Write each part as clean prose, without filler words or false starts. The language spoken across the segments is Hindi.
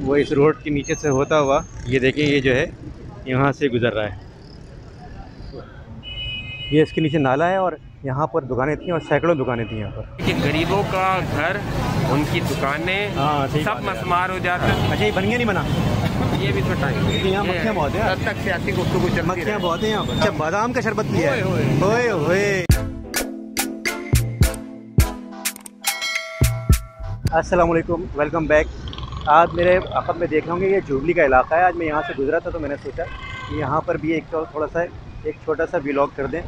वो इस रोड के नीचे से होता हुआ ये देखिए, ये जो है यहाँ से गुज़र रहा है। ये इसके नीचे नाला है और यहाँ पर दुकानें थी और सैकड़ों दुकानें थी यहाँ पर। कि गरीबों का घर, उनकी दुकानें, हाँ, सब मस्मार हो जाते हैं। अच्छा, ये बन गया नहीं बना? ये भी तो टाइम है। यहाँ मक्खियाँ बहुत हैं। तब तक सियासी गुफ्तगू चलती मक्खियाँ रहे। बहुत हैं यहाँ पर। अच्छा, बादाम का शरबत पिया है? ओए ओए। अस्सलाम वालेकुम, वेलकम बैक। आज मेरे अक़ब में देख होंगे ये जुबली का इलाका है। आज मैं यहाँ से गुजरा था तो मैंने सोचा कि यहाँ पर भी एक थोड़ा सा एक छोटा सा व्लॉग कर दें,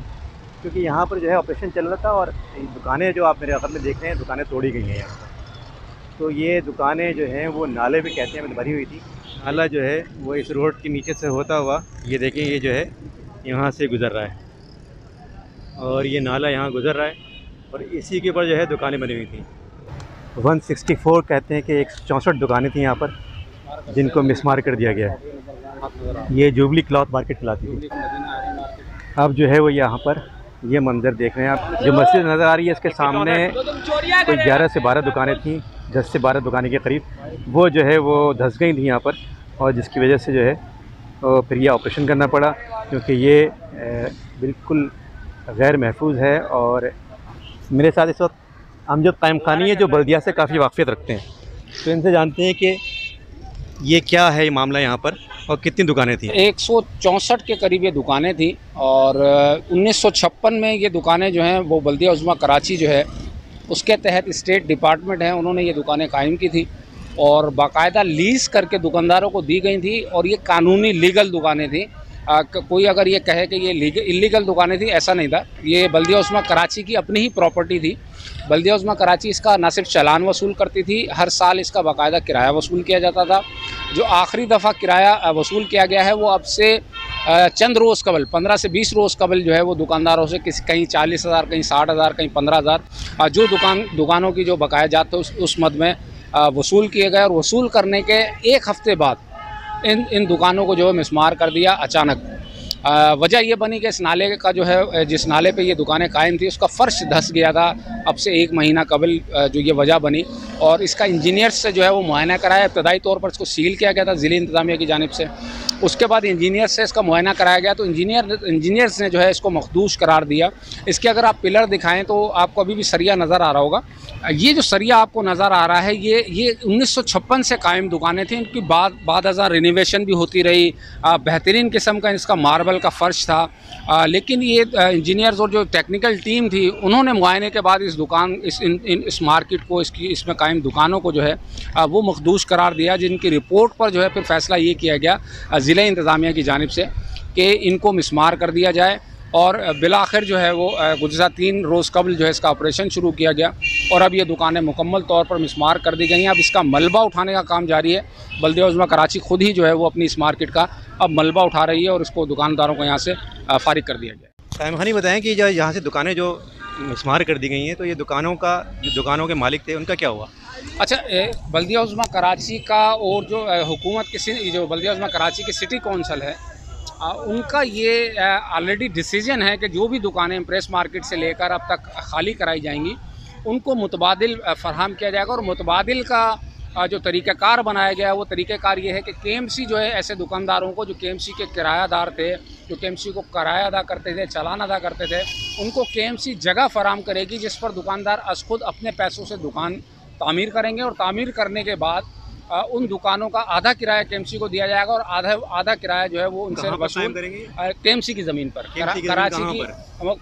क्योंकि यहाँ पर जो है ऑपरेशन चल रहा था और दुकानें जो आप मेरे अक़ब में देख रहे हैं दुकानें तोड़ी गई हैं यहाँ पर। तो ये दुकानें जो हैं वो नाले पे कहते हैं भरी हुई थी। नाला जो है वो इस रोड के नीचे से होता हुआ ये देखें, ये जो है यहाँ से गुज़र रहा है और ये नाला यहाँ गुज़र रहा है और इसी के ऊपर जो है दुकानें बनी हुई थी। 164 कहते हैं कि 164 दुकानें थी यहाँ पर जिनको मिसमार कर दिया गया है। ये जुबली क्लॉथ मार्केट कहलाती थी। अब जो है वो यहाँ पर ये मंज़र देख रहे हैं आप। जो मस्जिद नज़र आ रही है इसके सामने कोई 11 से 12 दुकानें थीं, 10 से 12 दुकानें के करीब। वो जो है वो धंस गई थी यहाँ पर और जिसकी वजह से जो है फिर ये ऑपरेशन करना पड़ा, क्योंकि ये बिल्कुल गैर महफूज है। और मेरे साथ इस वक्त अमजद कायम खानी है जो बल्दिया से काफ़ी वाक़फ़ियत रखते हैं, तो इनसे जानते हैं कि ये क्या है ये मामला यहाँ पर और कितनी दुकानें थी। 164 के करीब ये दुकानें थी और 1956 में ये दुकानें जो हैं वो बल्दिया उज़्मा कराची जो है उसके तहत स्टेट डिपार्टमेंट है, उन्होंने ये दुकानें कायम की थी और बाकायदा लीज़ करके दुकानदारों को दी गई थी और ये कानूनी लीगल दुकानें थी। कोई अगर ये कहे कि ये इलीगल दुकानें थी, ऐसा नहीं था। ये बल्दिया उज़्मा कराची की अपनी ही प्रॉपर्टी थी। बल्दिया उज़्मा कराची इसका न सिर्फ चालान वसूल करती थी, हर साल इसका बाकायदा किराया वसूल किया जाता था। जो आखिरी दफ़ा किराया वसूल किया गया है वो अब से चंद रोज़ कबल 15 से 20 रोज़ कबल जो है वो दुकानदारों से कहीं 40,000, कहीं 60,000, कहीं 15,000 जो दुकानों की जो बकाया जात थे उस मद में वसूल किए गए। और वसूल करने के एक हफ़्ते बाद इन दुकानों को जो है मिसमार कर दिया अचानक। वजह ये बनी कि इस नाले का जो है, जिस नाले पे ये दुकानें कायम थी उसका फ़र्श धंस गया था अब से 1 महीना कबल जो ये वजह बनी। और इसका इंजीनियर्स से जो है वो मुआयना कराया। इब्तदाई तौर पर इसको सील किया गया था ज़िला इंतज़ामिया की जानिब से। उसके बाद इंजीनियर से इसका मुआयना कराया गया तो इंजीनियर्स ने जो है इसको मखदूश करार दिया। इसके अगर आप पिलर दिखाएँ तो आपको अभी भी सरिया नज़र आ रहा होगा। ये जो सरिया आपको नज़र आ रहा है ये 1956 से कायम दुकानें थी। इनकी बाद हज़ार रिनोवेशन भी होती रही, बेहतरीन किस्म का इसका मार्बल का फ़र्श था। लेकिन ये इंजीनियर्स और जो टेक्निकल टीम थी उन्होंने मुआयने के बाद इस मार्केट को इसमें कायम दुकानों को जो है वो मखदूश करार दिया, जिनकी रिपोर्ट पर जो है फिर फ़ैसला ये किया गया ज़िला इंतज़ामिया की जानिब से कि इनको मिसमार कर दिया जाए। और बिलाखिर जो है वो गुज़िश्ता 3 रोज़ कबल जो है इसका ऑपरेशन शुरू किया गया और अब ये दुकानें मुकम्मल तौर पर मिसमार कर दी गई हैं। अब इसका मलबा उठाने का काम जारी है। बल्दिया उज़्मा कराची खुद ही जो है वो अपनी इस मार्केट का अब मलबा उठा रही है और इसको दुकानदारों को यहाँ से फारिग कर दिया गया। कायम खानी बताएं कि जो यहाँ से दुकानें जो मिसमार कर दी गई हैं तो ये दुकानों के मालिक थे उनका क्या हुआ? अच्छा, बल्दिया उज़्मा कराची का और जो हुकूमत की जो बल्दिया उज़्मा कराची की सिटी कौंसल है उनका ये ऑलरेडी डिसीजन है कि जो भी दुकानें प्रेस मार्केट से लेकर अब तक खाली कराई जाएंगी उनको मुतबादिल फराहम किया जाएगा। और मुतबादिल का जो तरीक़ाकार बनाया गया है वो तरीक़ाकार ये है कि KMC जो है ऐसे दुकानदारों को जो KMC के किरायादार थे, जो KMC को किराया अदा करते थे, चालान अदा करते थे, उनको KMC जगह फराहम करेगी जिस पर दुकानदार खुद अपने पैसों से दुकान तामीर करेंगे और तामीर करने के बाद उन दुकानों का आधा किराया KMC को दिया जाएगा और आधा किराया जो है वो उनसे वसूल KMC की ज़मीन पर। कराची की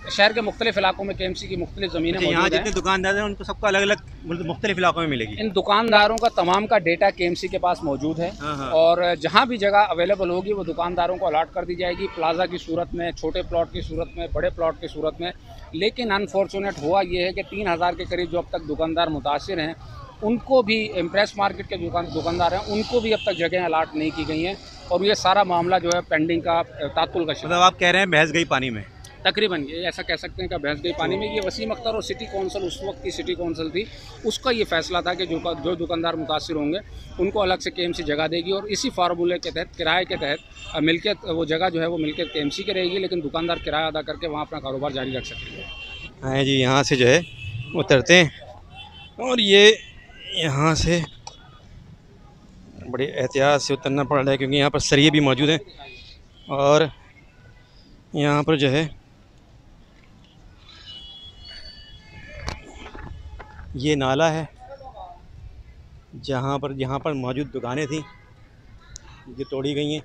शहर के मुख्तलिफ इलाकों में KMC की मुख्तलिफ ज़मीनें मौजूद हैं। यहाँ जितने दुकानदार हैं उनको सबको अलग अलग मुख्तलिफ इलाकों में मिलेगी। इन दुकानदारों का तमाम का डेटा KMC के पास मौजूद है और जहाँ भी जगह अवेलेबल होगी वो दुकानदारों को अलाट कर दी जाएगी, प्लाजा की सूरत में, छोटे प्लॉट की सूरत में, बड़े प्लॉट की सूरत में। लेकिन अनफॉर्चुनेट हुआ ये है कि 3,000 के करीब जो अब तक दुकानदार मुतासिर हैं उनको भी, इम्प्रेस मार्केट के दुकानदार हैं उनको भी अब तक जगह अलाट नहीं की गई हैं और ये सारा मामला जो है पेंडिंग का तात्तुल का। मतलब आप कह रहे हैं भैंस गई पानी में? तकरीबन ये ऐसा कह सकते हैं कि भैंस गई पानी में। ये वसीम अख्तर और सिटी कौंसल उस वक्त की सिटी कौंसल थी, उसका ये फ़ैसला था कि जो दुकानदार मुतासिर होंगे उनको अलग से KMC जगह देगी और इसी फार्मूले के तहत, किराए के तहत मिल्कियत, वो जगह जो है वो मिल्कियत KMC की रहेगी, लेकिन दुकानदार किराया अदा करके वहाँ अपना कारोबार जारी रख सकेंगे। हाँ जी, यहाँ से जो है उतरते हैं और ये यहाँ से बड़ी एहतियात से उतरना पड़ रहा है क्योंकि यहाँ पर सरिये भी मौजूद हैं और यहाँ पर जो है ये नाला है जहाँ पर मौजूद दुकानें थी ये तोड़ी गई हैं।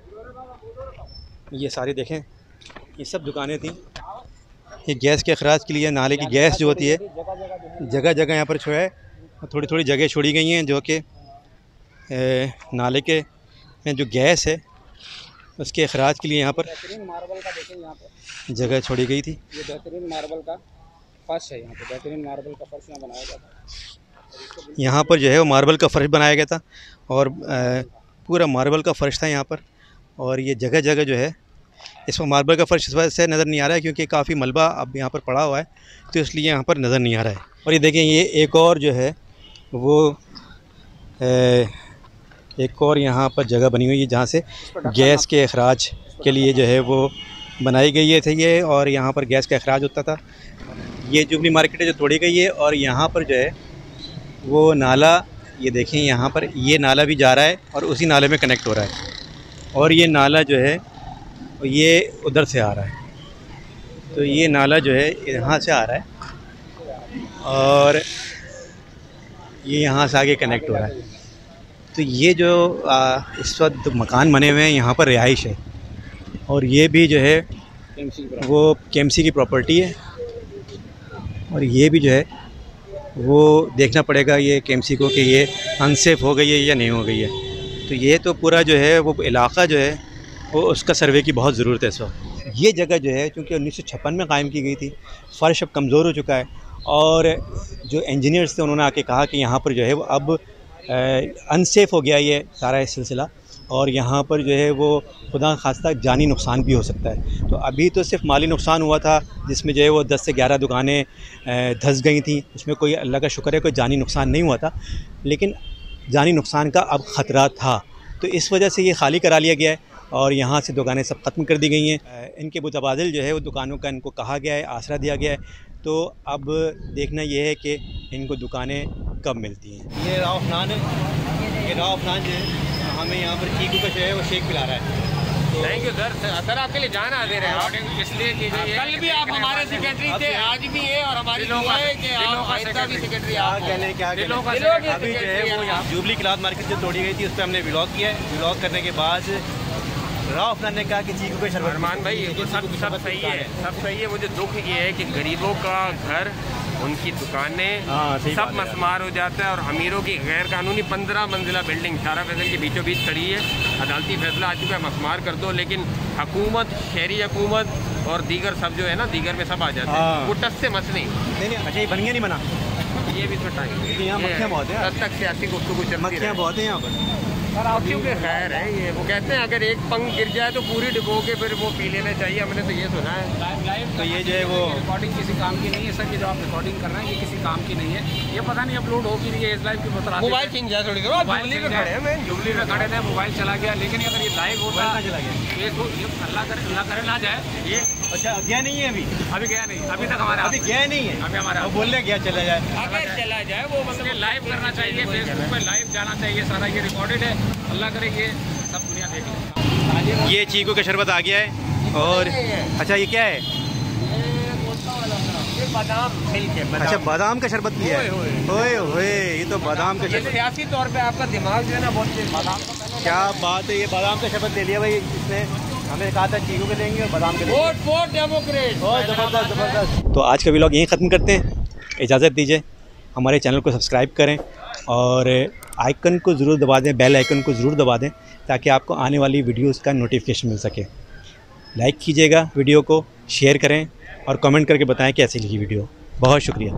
ये सारी देखें, ये सब दुकानें थी। ये गैस के अखराज के लिए नाले की गैस जो होती है जगह जगह यहाँ पर जो है थोड़ी थोड़ी जगह छोड़ी गई हैं जो कि नाले के में जो गैस है उसके अखराज के लिए यहाँ पर बेहतरीन मार्बल का देखें, यहाँ पे जगह छोड़ी गई थी। ये बेहतरीन मार्बल का फर्श है, यहाँ पे बेहतरीन मार्बल का फर्श यहाँ बनाया गया था। यहाँ पर जो है वो मार्बल का फ़र्श बनाया गया था और पूरा मार्बल का फ़र्श था यहाँ पर। और ये जगह जगह जो है इसमें मार्बल का फ़र्श इस वजह से नज़र नहीं आ रहा है क्योंकि काफ़ी मलबा अब यहाँ पर पड़ा हुआ है तो इसलिए यहाँ पर नज़र नहीं आ रहा है। और ये देखें, ये एक और जो है वो एक और यहाँ पर जगह बनी हुई है जहाँ से गैस के अखराज के लिए जो है वो बनाई गई है ये, और यहाँ पर गैस का अखराज होता था। ये जुबली मार्केट है जो तोड़ी गई है और यहाँ पर जो है वो नाला, ये देखें यहाँ पर ये नाला भी जा रहा है और उसी नाले में कनेक्ट हो रहा है और ये नाला जो है ये उधर से आ रहा है। तो ये नाला जो है यहाँ से आ रहा है और ये यहाँ से आगे कनेक्ट हो रहा है। तो ये जो इस वक्त मकान बने हुए हैं यहाँ पर रिहाइश है और ये भी जो है वो केएमसी की प्रॉपर्टी है और ये भी जो है वो देखना पड़ेगा ये केएमसी को कि ये अनसेफ हो गई है या नहीं हो गई है। तो ये तो पूरा जो है वो इलाक़ा जो है वो उसका सर्वे की बहुत ज़रूरत है इस वक्त। ये जगह जो है चूँकि 1956 में कायम की गई थी, फ़र्श अब कमज़ोर हो चुका है और जो इंजीनियर्स थे उन्होंने आके कहा कि यहाँ पर जो है वो अब अनसेफ़ हो गया ये सारा सिलसिला और यहाँ पर जो है वो खुदा खास्ता जानी नुकसान भी हो सकता है। तो अभी तो सिर्फ माली नुकसान हुआ था जिसमें जो है वो 10 से 11 दुकानें धंस गई थी, उसमें कोई अल्लाह का शुक्र है कोई जानी नुकसान नहीं हुआ था, लेकिन जानी नुकसान का अब ख़तरा था। तो इस वजह से ये खाली करा लिया गया है और यहाँ से दुकानें सब ख़त्म कर दी गई हैं। इनके मुतबादिल जो है वो दुकानों का इनको कहा गया है, आसरा दिया गया है। तो अब देखना ये है कि इनको दुकानें कब मिलती हैं। ये राव अफनान है, ये राव अफनान जो है हमें यहाँ पर चीकू का जो है वो शेक पिला रहा है। थैंक यू सर आपके लिए जाना दे रहे हैं इसलिए कि कल भी आप हमारे सेक्रेटरी थे, आज भी है और हमारी दुआ है कि आइंदा भी सेक्रेटरी आप कहने क्या अभी जो है वो जुबली क्लॉथ मार्केट जो तोड़ी गई थी उस पर हमने व्लॉग किया है। व्लॉग करने के बाद राव अफनान ने कहा कि चीकू के शरबत। अरमान भाई ये सब सही है, सब सही है। मुझे दुख ये है कि गरीबों का घर, उनकी दुकानें सब मसमार हो जाता है और अमीरों की गैर कानूनी 15 मंजिला बिल्डिंग शारा फैसल के बीचों बीच खड़ी है। अदालती फैसला आ चुका है, मसमार कर दो, लेकिन हुकूमत, शहरी हुकूमत और दीगर सब जो है ना, दीगर में सब आ जाते हैं। वो टस से मस नहीं। अच्छा, ये बन गया नहीं बना, ये भी तो टाइम यहाँ मक्खियाँ बहुत है, तब तक सियासी गुफ्तगू मक्खियाँ बहुत है यहाँ पर। क्योंकि खैर है ये, वो कहते हैं अगर एक पंख गिर जाए तो पूरी डिबो के फिर वो पी लेना चाहिए, हमने तो ये सुना है। तो ये जो है वो रिकॉर्डिंग किसी काम की नहीं है सर, ये जो आप रिकॉर्डिंग कर रहे हैं ये किसी काम की नहीं है। ये पता नहीं अपलोड हो कि नहीं है, इस लाइव की बता। मोबाइल छीन जाए थोड़ी जुबली पे खड़े हैं, जुबली पे खड़े थे, मोबाइल चला गया, लेकिन अगर ये लाइव होता चला गया ये तो अल्लाह करे ना जाए ये। अच्छा, गया नहीं है अभी गया नहीं, अभी तक हमारा अभी गया नहीं है, अभी हमारा बोल रहे गया चला जाए, अगर चला जाए वो मतलब लाइव करना चाहिए, फेसबुक पे लाइव जाना चाहिए, सारा ये रिकॉर्डेड है। अल्लाह करे ये सब दुनिया देख ले। ये चीकू का शरबत आ गया है और अच्छा ये क्या है? बादाम मिल्क है। अच्छा, बादाम का शरबत लिया है। ओए ओए, ये तो बादाम का शरबत। सियासी तौर पे आपका दिमाग जो है ना बहुत बादाम का, क्या बात है, ये बादाम का शरबत ले लिया भाई इसने। हमें कहा था चीकू के लेंगे और बादाम के लेंगे। Vote Democrat. जबरदस्त जबरदस्त। तो आज का व्लॉग यहीं ख़त्म करते हैं, इजाज़त दीजिए। हमारे चैनल को सब्सक्राइब करें और आइकन को ज़रूर दबा दें, बेल आइकन को ज़रूर दबा दें ताकि आपको आने वाली वीडियोस का नोटिफिकेशन मिल सके। लाइक कीजिएगा वीडियो को, शेयर करें और कमेंट करके बताएं कैसी लगी वीडियो। बहुत शुक्रिया।